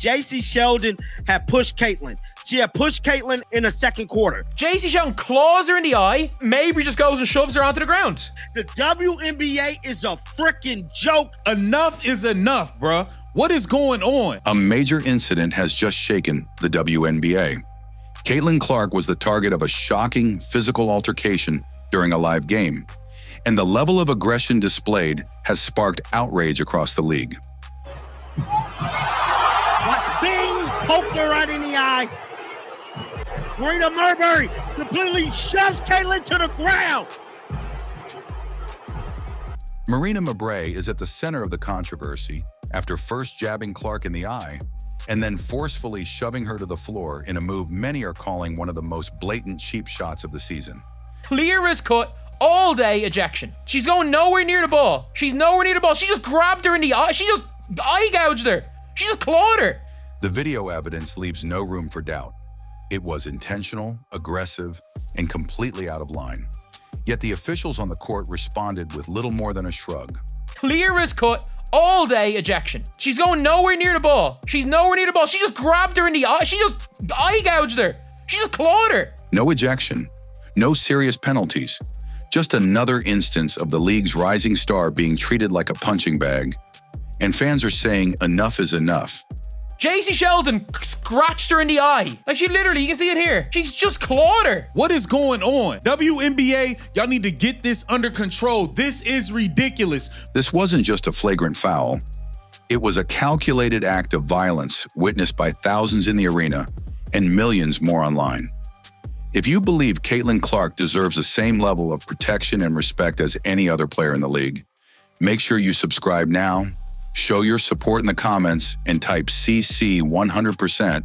Jacy Sheldon had pushed Caitlin. She had pushed Caitlin in the second quarter. Jacy Sheldon claws her in the eye. Mabrey just goes and shoves her onto the ground. The WNBA is a freaking joke. Enough is enough, bruh. What is going on? A major incident has just shaken the WNBA. Caitlin Clark was the target of a shocking physical altercation during a live game, and the level of aggression displayed has sparked outrage across the league. What? Bing! Poked her right in the eye. Marina Mabrey completely shoves Caitlin to the ground. Marina Mabrey is at the center of the controversy after first jabbing Clark in the eye and then forcefully shoving her to the floor in a move many are calling one of the most blatant cheap shots of the season. Clear as cut, all day ejection. She's going nowhere near the ball. She's nowhere near the ball. She just grabbed her in the eye. She just eye gouged her. She just clawed her. The video evidence leaves no room for doubt. It was intentional, aggressive, and completely out of line. Yet the officials on the court responded with little more than a shrug. Clear as cut, all day ejection. She's going nowhere near the ball. She's nowhere near the ball. She just grabbed her in the eye. She just eye gouged her. She just clawed her. No ejection, no serious penalties. Just another instance of the league's rising star being treated like a punching bag. And fans are saying enough is enough. Jacy Sheldon scratched her in the eye. Like she literally, you can see it here. She's just clawed her. What is going on? WNBA, y'all need to get this under control. This is ridiculous. This wasn't just a flagrant foul. It was a calculated act of violence witnessed by thousands in the arena and millions more online. If you believe Caitlin Clark deserves the same level of protection and respect as any other player in the league, make sure you subscribe now. Show your support in the comments and type CC 100%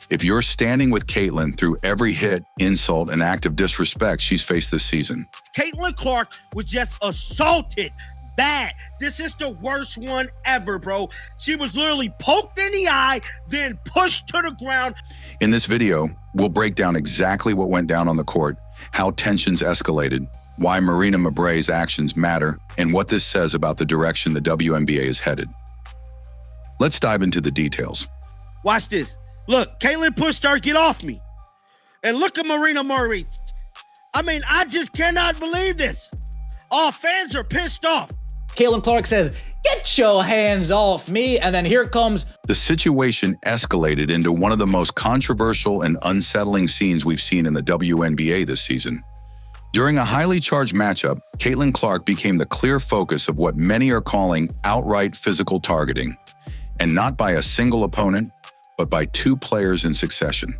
if you're standing with Caitlin through every hit, insult, and act of disrespect she's faced this season. Caitlin Clark was just assaulted bad. This is the worst one ever, bro. She was literally poked in the eye, then pushed to the ground. In this video, we'll break down exactly what went down on the court, how tensions escalated, why Marina Mabrey's actions matter, and what this says about the direction the WNBA is headed. Let's dive into the details. Watch this. Look, Caitlin pushed her, get off me. And look at Marina Mabrey. I mean, I just cannot believe this. All fans are pissed off. Caitlin Clark says, "Get your hands off me," and then here comes. The situation escalated into one of the most controversial and unsettling scenes we've seen in the WNBA this season. During a highly charged matchup, Caitlin Clark became the clear focus of what many are calling outright physical targeting, and not by a single opponent, but by two players in succession.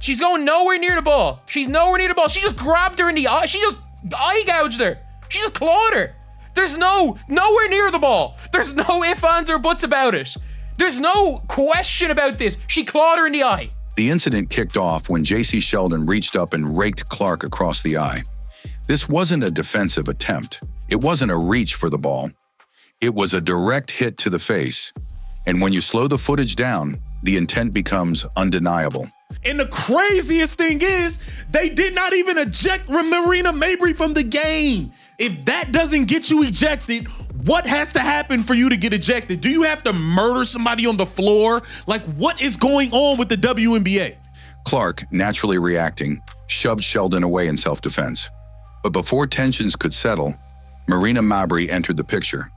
She's going nowhere near the ball. She's nowhere near the ball. She just grabbed her in the eye. She just eye gouged her. She just clawed her. There's nowhere near the ball. There's no ifs, ands, or buts about it. There's no question about this. She clawed her in the eye. The incident kicked off when Jacy Sheldon reached up and raked Clark across the eye. This wasn't a defensive attempt. It wasn't a reach for the ball. It was a direct hit to the face. And when you slow the footage down, the intent becomes undeniable. And the craziest thing is, they did not even eject Marina Mabrey from the game. If that doesn't get you ejected, what has to happen for you to get ejected? Do you have to murder somebody on the floor? Like, what is going on with the WNBA? Clark, naturally reacting, shoved Sheldon away in self-defense. But before tensions could settle, Marina Mabrey entered the picture.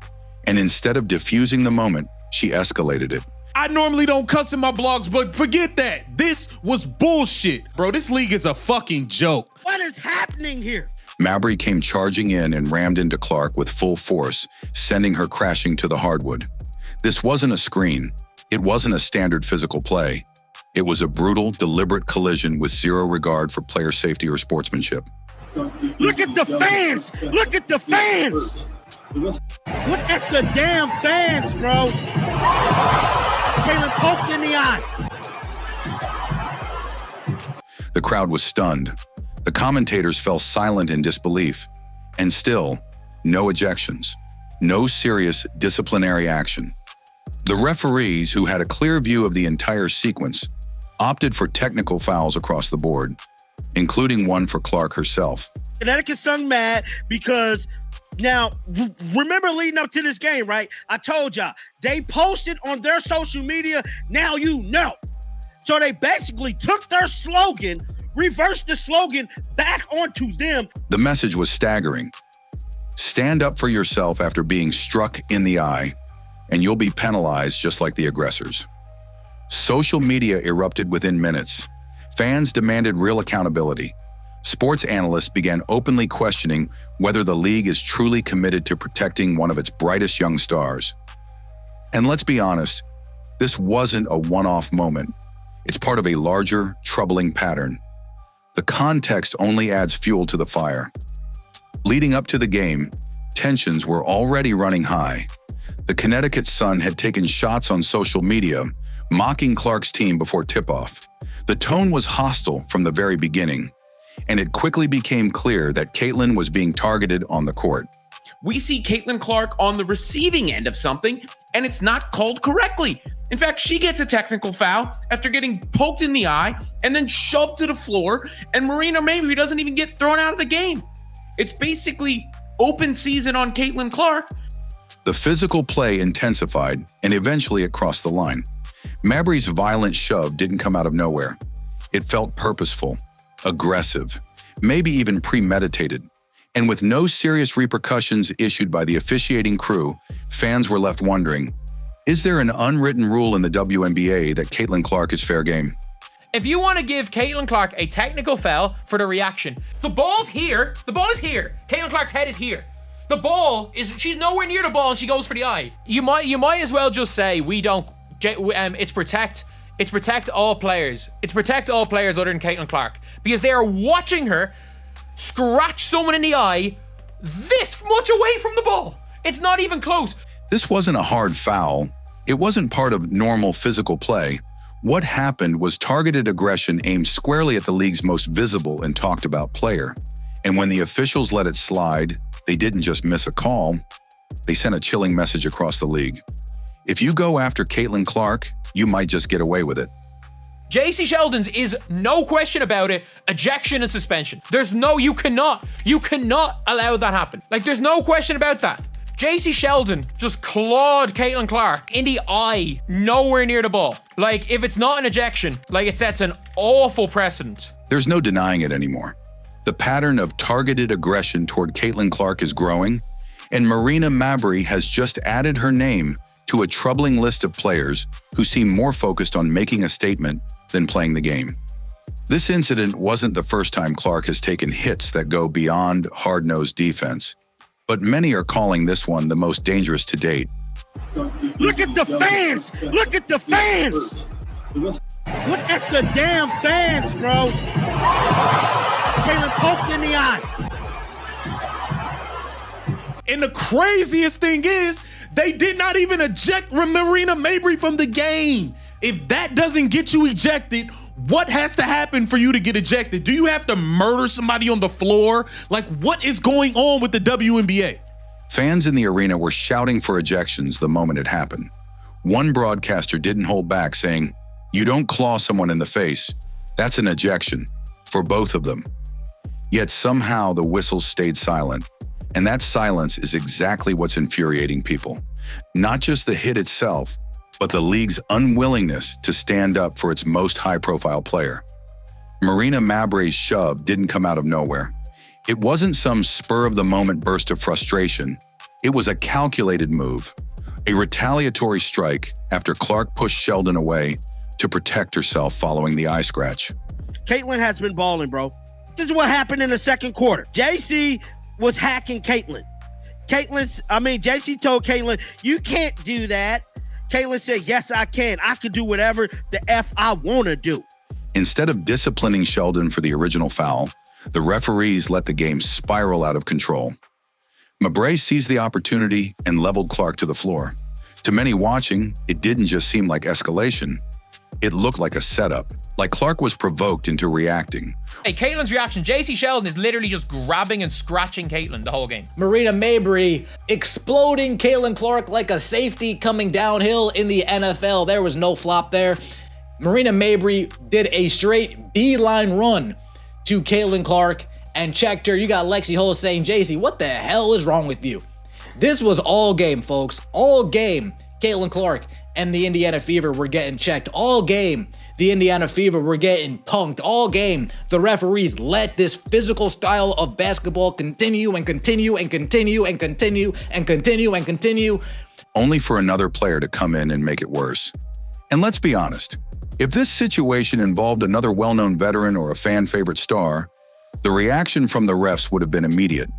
And instead of diffusing the moment, she escalated it. I normally don't cuss in my blogs, but forget that. This was bullshit. Bro, this league is a fucking joke. What is happening here? Mabrey came charging in and rammed into Clark with full force, sending her crashing to the hardwood. This wasn't a screen. It wasn't a standard physical play. It was a brutal, deliberate collision with zero regard for player safety or sportsmanship. Look at the fans! Look at the fans! Look at the damn fans, bro! Caitlin poked in the eye. The crowd was stunned. The commentators fell silent in disbelief. And still, no ejections. No serious disciplinary action. The referees, who had a clear view of the entire sequence, opted for technical fouls across the board, including one for Clark herself. Connecticut Sun mad because Now, remember leading up to this game, right? I told y'all, they posted on their social media, now you know. So they basically took their slogan, reversed the slogan back onto them. The message was staggering. Stand up for yourself after being struck in the eye, and you'll be penalized just like the aggressors. Social media erupted within minutes. Fans demanded real accountability. Sports analysts began openly questioning whether the league is truly committed to protecting one of its brightest young stars. And let's be honest, this wasn't a one-off moment. It's part of a larger, troubling pattern. The context only adds fuel to the fire. Leading up to the game, tensions were already running high. The Connecticut Sun had taken shots on social media, mocking Clark's team before tip-off. The tone was hostile from the very beginning, and it quickly became clear that Caitlin was being targeted on the court. We see Caitlin Clark on the receiving end of something, and it's not called correctly. In fact, she gets a technical foul after getting poked in the eye and then shoved to the floor, and Marina Mabrey doesn't even get thrown out of the game. It's basically open season on Caitlin Clark. The physical play intensified, and eventually it crossed the line. Mabrey's violent shove didn't come out of nowhere. It felt purposeful, aggressive, maybe even premeditated. And with no serious repercussions issued by the officiating crew, fans were left wondering, is there an unwritten rule in the WNBA that Caitlin Clark is fair game? If you want to give Caitlin Clark a technical foul for the reaction, the ball's here. The ball is here. Caitlin Clark's head is here. The ball is, she's nowhere near the ball and she goes for the eye. You might as well just say it's protect all players. It's protect all players other than Caitlin Clark, because they are watching her scratch someone in the eye this much away from the ball. It's not even close. This wasn't a hard foul. It wasn't part of normal physical play. What happened was targeted aggression aimed squarely at the league's most visible and talked about player. And when the officials let it slide, they didn't just miss a call, they sent a chilling message across the league. If you go after Caitlin Clark, you might just get away with it. Jacy Sheldon's is, no question about it, ejection and suspension. You cannot allow that happen. Like, there's no question about that. Jacy Sheldon just clawed Caitlin Clark in the eye, nowhere near the ball. Like, if it's not an ejection, like, it sets an awful precedent. There's no denying it anymore. The pattern of targeted aggression toward Caitlin Clark is growing, and Marina Mabrey has just added her name to a troubling list of players who seem more focused on making a statement than playing the game. This incident wasn't the first time Clark has taken hits that go beyond hard-nosed defense, but many are calling this one the most dangerous to date. Look at the fans! Look at the fans! Look at the damn fans, bro! Caitlin poked in the eye. And the craziest thing is, they did not even eject Marina Mabrey from the game. If that doesn't get you ejected, what has to happen for you to get ejected? Do you have to murder somebody on the floor? Like, what is going on with the WNBA? Fans in the arena were shouting for ejections the moment it happened. One broadcaster didn't hold back, saying, "You don't claw someone in the face. That's an ejection," for both of them. Yet somehow the whistles stayed silent. And that silence is exactly what's infuriating people. Not just the hit itself, but the league's unwillingness to stand up for its most high-profile player. Marina Mabrey's shove didn't come out of nowhere. It wasn't some spur-of-the-moment burst of frustration. It was a calculated move, a retaliatory strike after Clark pushed Sheldon away to protect herself following the eye scratch. Caitlin has been balling, bro. This is what happened in the second quarter. Jacy was hacking Caitlin. Jacy told Caitlin, "You can't do that." Caitlin said, "Yes, I can. I can do whatever the F I want to do." Instead of disciplining Sheldon for the original foul, the referees let the game spiral out of control. Mabrey seized the opportunity and leveled Clark to the floor. To many watching, it didn't just seem like escalation. It looked like a setup, like Clark was provoked into reacting. Hey, Caitlin's reaction, Jacy Sheldon is literally just grabbing and scratching Caitlin the whole game. Marina Mabrey exploding Caitlin Clark like a safety coming downhill in the NFL. There was no flop there. Marina Mabrey did a straight beeline run to Caitlin Clark and checked her. You got Lexi Hull saying, Jacy, what the hell is wrong with you? This was all game, folks. All game. Caitlin Clark and the Indiana Fever were getting checked. All game, the Indiana Fever were getting punked. All game, the referees let this physical style of basketball continue and continue and continue and continue and continue and continue. Only for another player to come in and make it worse. And let's be honest, if this situation involved another well-known veteran or a fan-favorite star, the reaction from the refs would have been immediate.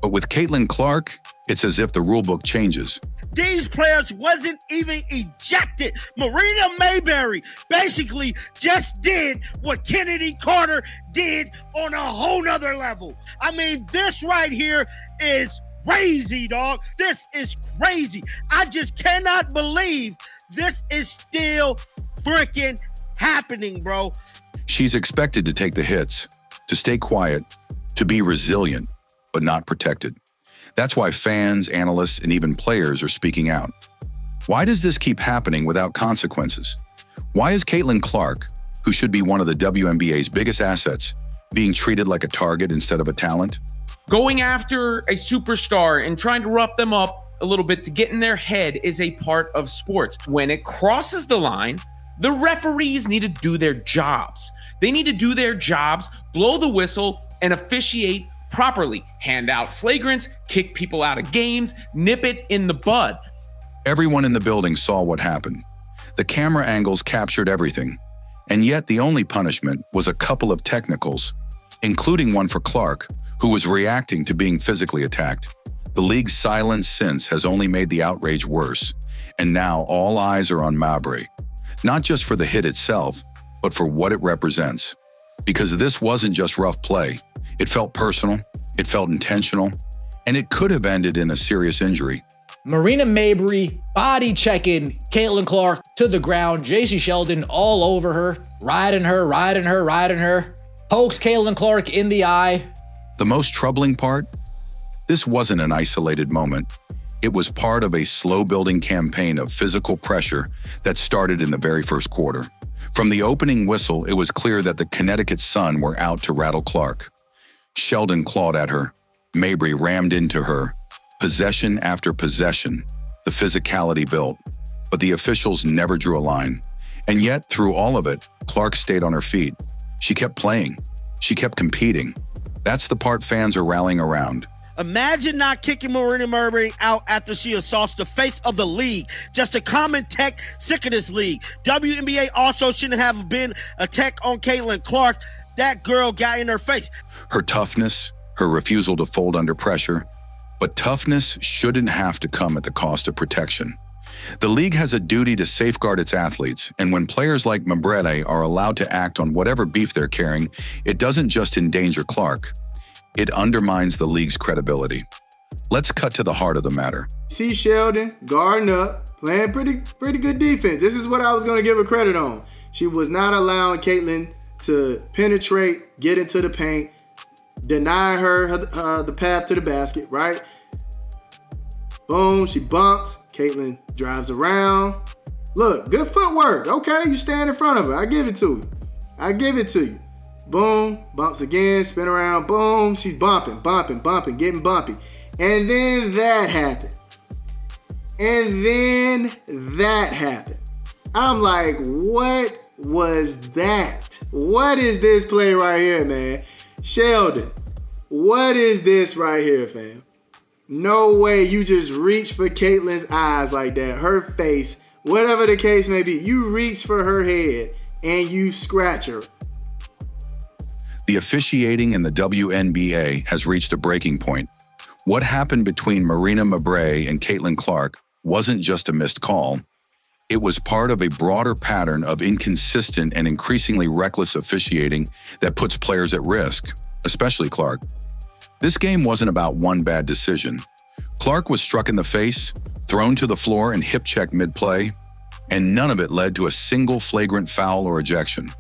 But with Caitlin Clark, it's as if the rulebook changes. These players wasn't even ejected. Marina Mabrey basically just did what Kennedy Carter did on a whole nother level. I mean, this right here is crazy, dog. This is crazy. I just cannot believe this is still freaking happening, bro. She's expected to take the hits, to stay quiet, to be resilient, but not protected. That's why fans, analysts, and even players are speaking out. Why does this keep happening without consequences? Why is Caitlin Clark, who should be one of the WNBA's biggest assets, being treated like a target instead of a talent? Going after a superstar and trying to rough them up a little bit to get in their head is a part of sports. When it crosses the line, the referees need to do their jobs. They need to do their jobs, blow the whistle, and officiate properly. Hand out flagrants, kick people out of games, nip it in the bud. Everyone in the building saw what happened. The camera angles captured everything. And yet the only punishment was a couple of technicals, including one for Clark, who was reacting to being physically attacked. The league's silence since has only made the outrage worse. And now all eyes are on Mabrey. Not just for the hit itself, but for what it represents. Because this wasn't just rough play. It felt personal, it felt intentional, and it could have ended in a serious injury. Marina Mabrey body checking Caitlin Clark to the ground. Jacy Sheldon all over her, riding her. Pokes Caitlin Clark in the eye. The most troubling part? This wasn't an isolated moment. It was part of a slow-building campaign of physical pressure that started in the very first quarter. From the opening whistle, it was clear that the Connecticut Sun were out to rattle Clark. Sheldon clawed at her. Mabrey rammed into her. Possession after possession, the physicality built. But the officials never drew a line. And yet, through all of it, Clark stayed on her feet. She kept playing. She kept competing. That's the part fans are rallying around. Imagine not kicking Marina Mabrey out after she assaults the face of the league. Just a common tech sick of this league. WNBA also shouldn't have been a tech on Caitlin Clark. That girl got in her face. Her toughness, her refusal to fold under pressure. But toughness shouldn't have to come at the cost of protection. The league has a duty to safeguard its athletes, and when players like Mabrey are allowed to act on whatever beef they're carrying, it doesn't just endanger Clark. It undermines the league's credibility. Let's cut to the heart of the matter. See Sheldon guarding up, playing pretty good defense. This is what I was going to give her credit on. She was not allowing Caitlin to penetrate, get into the paint, deny her the path to the basket, right? Boom, she bumps. Caitlin drives around. Look, good footwork. Okay, you stand in front of her. I give it to you. Boom, bumps again, spin around, boom. She's bumping, getting bumpy. And then that happened. I'm like, what was that? What is this play right here, man? Sheldon, what is this right here, fam? No way you just reach for Caitlin's eyes like that, her face, whatever the case may be. You reach for her head and you scratch her. The officiating in the WNBA has reached a breaking point. What happened between Marina Mabrey and Caitlin Clark wasn't just a missed call. It was part of a broader pattern of inconsistent and increasingly reckless officiating that puts players at risk, especially Clark. This game wasn't about one bad decision. Clark was struck in the face, thrown to the floor and hip-checked mid-play, and none of it led to a single flagrant foul or ejection.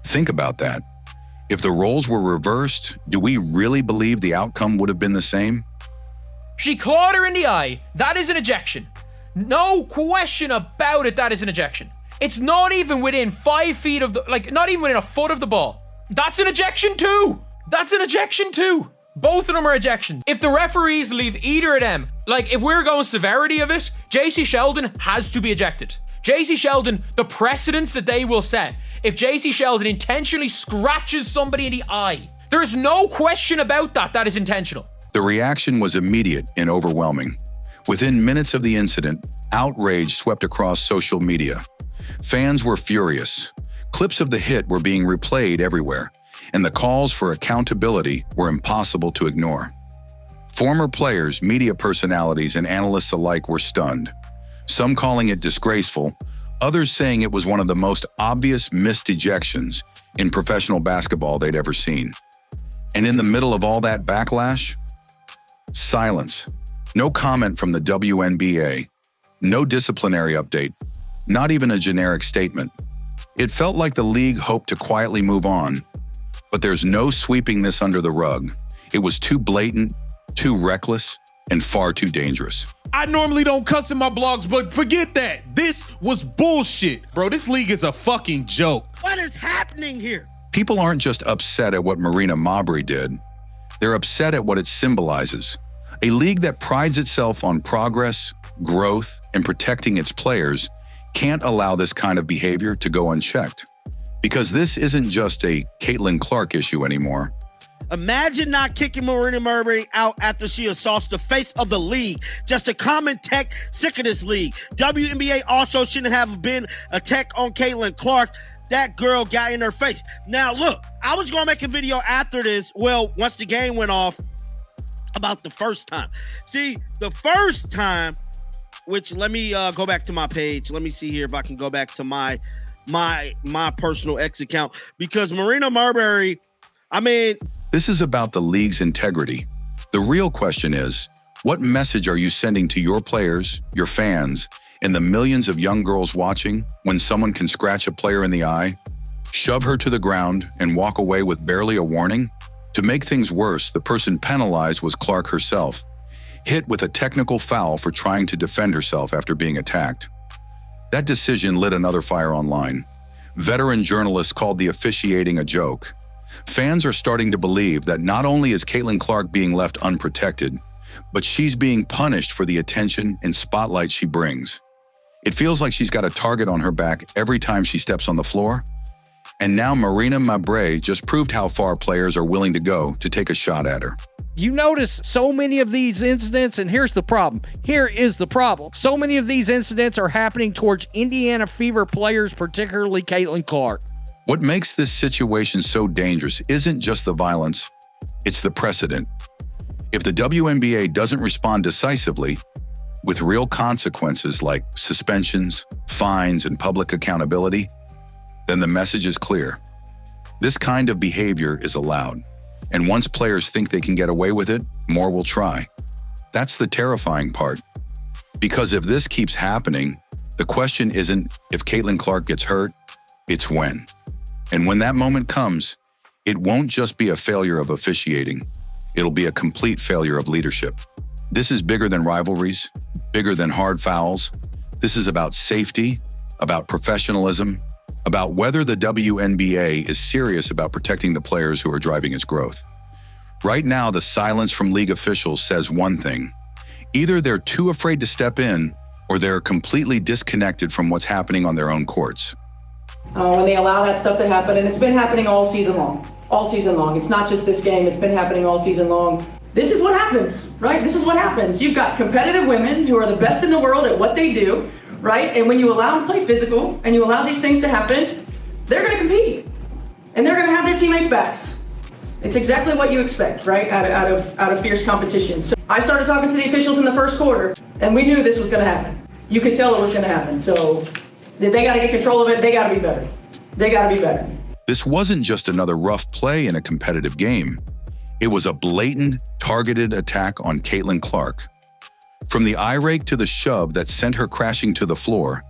Think about that. If the roles were reversed, do we really believe the outcome would have been the same? She clawed her in the eye. That is an ejection. No question about it, that is an ejection. It's not even within 5 feet of the, not even within a foot of the ball. That's an ejection too. That's an ejection too. Both of them are ejections. If the referees leave either of them, like if we're going severity of it, Jacy Sheldon has to be ejected. Jacy Sheldon, the precedence that they will set, if Jacy Sheldon intentionally scratches somebody in the eye, there's no question about that. That is intentional. The reaction was immediate and overwhelming. Within minutes of the incident, outrage swept across social media. Fans were furious. Clips of the hit were being replayed everywhere, and the calls for accountability were impossible to ignore. Former players, media personalities, and analysts alike were stunned. Some calling it disgraceful, others saying it was one of the most obvious missed ejections in professional basketball they'd ever seen. And in the middle of all that backlash, silence. No comment from the WNBA, no disciplinary update, not even a generic statement. It felt like the league hoped to quietly move on, but there's no sweeping this under the rug. It was too blatant, too reckless, and far too dangerous. I normally don't cuss in my blogs, but forget that. This was bullshit. Bro, this league is a fucking joke. What is happening here? People aren't just upset at what Marina Mabrey did. They're upset at what it symbolizes. A league that prides itself on progress, growth, and protecting its players can't allow this kind of behavior to go unchecked. Because this isn't just a Caitlin Clark issue anymore. Imagine not kicking Marina Mabrey out after she assaults the face of the league. Just a common tech, sick of this league. WNBA also shouldn't have been a tech on Caitlin Clark. That girl got in her face. Now, look, I was going to make a video after this, well, once the game went off, about the first time. See, the first time, which let me go back to my page. Let me see here if I can go back to my personal X account, because Marina Mabrey, I mean, this is about the league's integrity. The real question is, what message are you sending to your players, your fans, and the millions of young girls watching when someone can scratch a player in the eye, shove her to the ground, and walk away with barely a warning? To make things worse, the person penalized was Clark herself, hit with a technical foul for trying to defend herself after being attacked. That decision lit another fire online. Veteran journalists called the officiating a joke. Fans are starting to believe that not only is Caitlin Clark being left unprotected, but she's being punished for the attention and spotlight she brings. It feels like she's got a target on her back every time she steps on the floor. And now Marina Mabrey just proved how far players are willing to go to take a shot at her. You notice so many of these incidents, and here's the problem. Here is the problem. So many of these incidents are happening towards Indiana Fever players, particularly Caitlin Clark. What makes this situation so dangerous isn't just the violence, it's the precedent. If the WNBA doesn't respond decisively, with real consequences like suspensions, fines, and public accountability, then the message is clear. This kind of behavior is allowed, and once players think they can get away with it, more will try. That's the terrifying part. Because if this keeps happening, the question isn't if Caitlin Clark gets hurt, it's when. And when that moment comes, it won't just be a failure of officiating, it'll be a complete failure of leadership. This is bigger than rivalries, bigger than hard fouls. This is about safety, about professionalism, about whether the WNBA is serious about protecting the players who are driving its growth. Right now, the silence from league officials says one thing. Either they're too afraid to step in, or they're completely disconnected from what's happening on their own courts. When they allow that stuff to happen, and it's been happening all season long. All season long. It's not just this game, it's been happening all season long. This is what happens, right? This is what happens. You've got competitive women who are the best in the world at what they do, right? And when you allow them to play physical and you allow these things to happen, they're going to compete and they're going to have their teammates' backs. It's exactly what you expect, right? Out of fierce competition. So I started talking to the officials in the first quarter, and we knew this was going to happen. You could tell it was going to happen. So they got to get control of it. They got to be better. They got to be better. This wasn't just another rough play in a competitive game. It was a blatant, targeted attack on Caitlin Clark. From the eye rake to the shove that sent her crashing to the floor,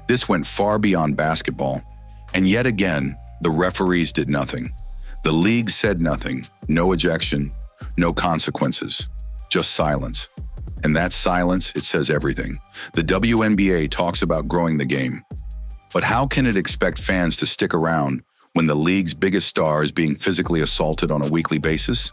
this went far beyond basketball. And yet again, the referees did nothing. The league said nothing. No ejection, no consequences, just silence. And that silence, it says everything. The WNBA talks about growing the game. But how can it expect fans to stick around when the league's biggest star is being physically assaulted on a weekly basis?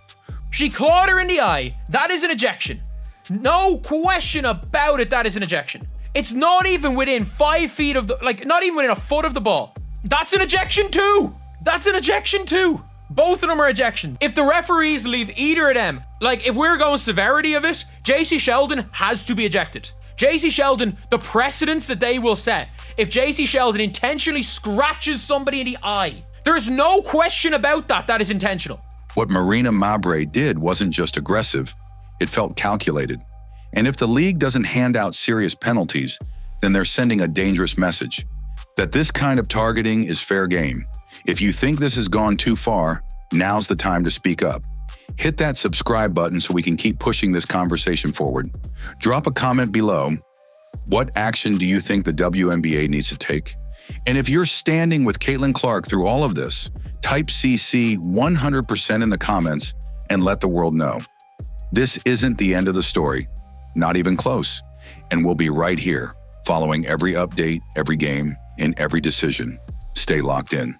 She clawed her in the eye. That is an ejection. No question about it, that is an ejection. It's not even within 5 feet of the, not even within a foot of the ball. That's an ejection too. That's an ejection too. Both of them are ejections. If the referees leave either of them, if we're going severity of it, Jacy Sheldon has to be ejected. Jacy Sheldon, the precedence that they will set, if Jacy Sheldon intentionally scratches somebody in the eye, there's no question about that. That is intentional. What Marina Mabrey did wasn't just aggressive, it felt calculated. And if the league doesn't hand out serious penalties, then they're sending a dangerous message that this kind of targeting is fair game. If you think this has gone too far, now's the time to speak up. Hit that subscribe button so we can keep pushing this conversation forward. Drop a comment below. What action do you think the WNBA needs to take? And if you're standing with Caitlin Clark through all of this, type CC 100% in the comments and let the world know. This isn't the end of the story, not even close. And we'll be right here, following every update, every game, and every decision. Stay locked in.